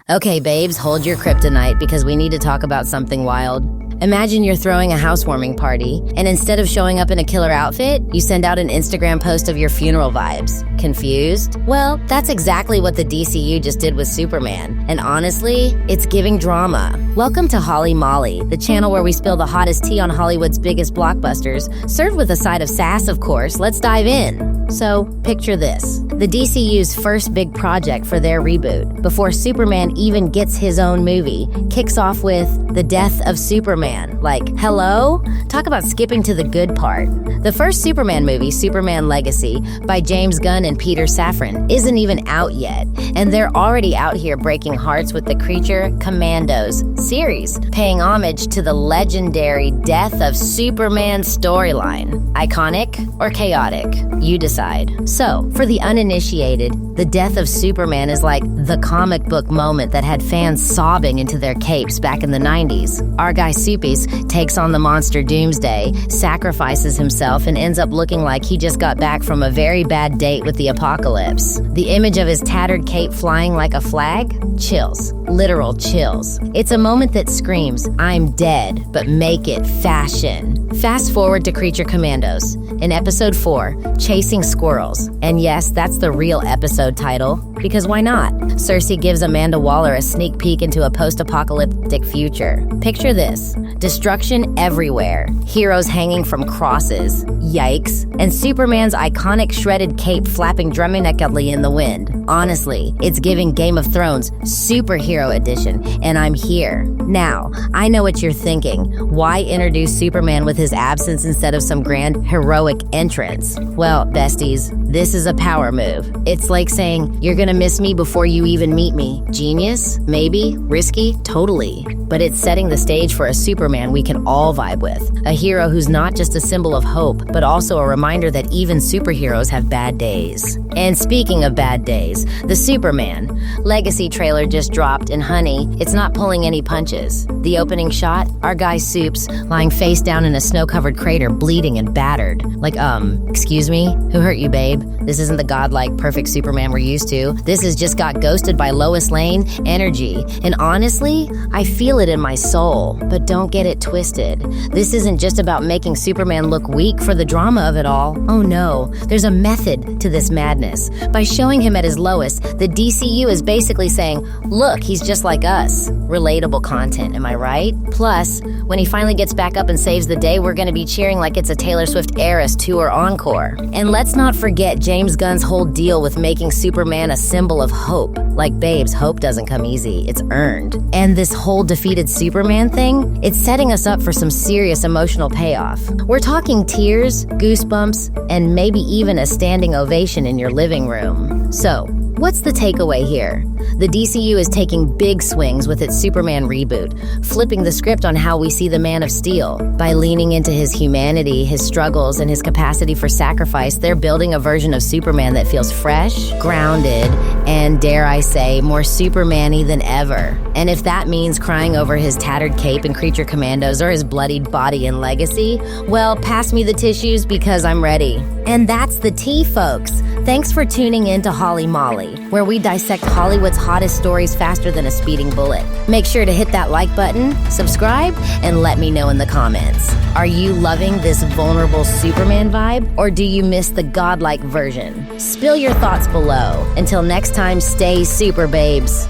Okay, babes, hold your kryptonite because we need to talk about something wild. Imagine you're throwing a housewarming party, and instead of showing up in a killer outfit, you send out an Instagram post of your funeral vibes. Confused? Well, that's exactly what the DCU just did with Superman. And honestly, it's giving drama. Welcome to Holly Molly, the channel where we spill the hottest tea on Hollywood's biggest blockbusters, served with a side of sass, of course. Let's dive in. So, picture this. The DCU's first big project for their reboot, before Superman even gets his own movie, kicks off with the death of Superman. Like, hello? Talk about skipping to the good part. The first Superman movie, Superman Legacy, by James Gunn and Peter Safran, isn't even out yet, and they're already out here breaking hearts with the Creature Commandos series, paying homage to the legendary death of Superman storyline. Iconic or chaotic? You decide. So, for the uninitiated, the death of Superman is like the comic book moment that had fans sobbing into their capes back in the 90s. Our guy Soupies takes on the monster Doomsday, sacrifices himself, and ends up looking like he just got back from a very bad date with the apocalypse. The image of his tattered cape flying like a flag? Chills. Literal chills. It's a moment that screams, I'm dead, but make it fashion. Fast forward to Creature Commandos. In episode 4, Chasing Squirrels. And yes, that's the real episode title, because why not? Cersei gives Amanda Waller a sneak peek into a post-apocalyptic future. Picture this. Destruction everywhere. Heroes hanging from crosses. Yikes. And Superman's iconic shredded cape flapping dramatically in the wind. Honestly, it's giving Game of Thrones Superhero Edition, and I'm here. Now, I know what you're thinking. Why introduce Superman with his absence instead of some grand heroic entrance? Well, besties, this is a power move. It's like saying, you're gonna miss me before you even meet me. Genius? Maybe? Risky? Totally. But it's setting the stage for a Superman we can all vibe with. A hero who's not just a symbol of hope, but also a reminder that even superheroes have bad days. And speaking of bad days, the Superman Legacy trailer just dropped, and honey, it's not pulling any punches. The opening shot, our guy Soups lying face down in a snow-covered crater, bleeding and battered. Like, excuse me? Who hurt you, babe? This isn't the godlike, perfect Superman we're used to. This has just got ghosted by Lois Lane energy. And honestly, I feel it in my soul. But don't get it twisted. This isn't just about making Superman look weak for the drama of it all. Oh no, there's a method to this madness. By showing him at his lowest, the DCU is basically saying, look, he's just like us. Relatable content, am I right? Plus, when he finally gets back up and saves the day, we're gonna be cheering like it's a Taylor Swift Eras tour encore. And let's not forget James Gunn's whole deal with making Superman a symbol of hope. Like, babes, hope doesn't come easy, it's earned. And this whole defeated Superman thing, it's setting us up for some serious emotional payoff. We're talking tears, goosebumps, and maybe even a standing ovation in your living room. So, what's the takeaway here? The DCU is taking big swings with its Superman reboot, flipping the script on how we see the Man of Steel. By leaning into his humanity, his struggles, and his capacity for sacrifice, they're building a version of Superman that feels fresh, grounded, and, dare I say, more Superman-y than ever. And if that means crying over his tattered cape in Creature Commandos or his bloodied body in Legacy, well, pass me the tissues because I'm ready. And that's the tea, folks. Thanks for tuning in to Holly Molly, where we dissect Hollywood's hottest stories faster than a speeding bullet. Make sure to hit that like button, subscribe, and let me know in the comments. Are you loving this vulnerable Superman vibe, or do you miss the godlike version? Spill your thoughts below. Until next time, stay super, babes.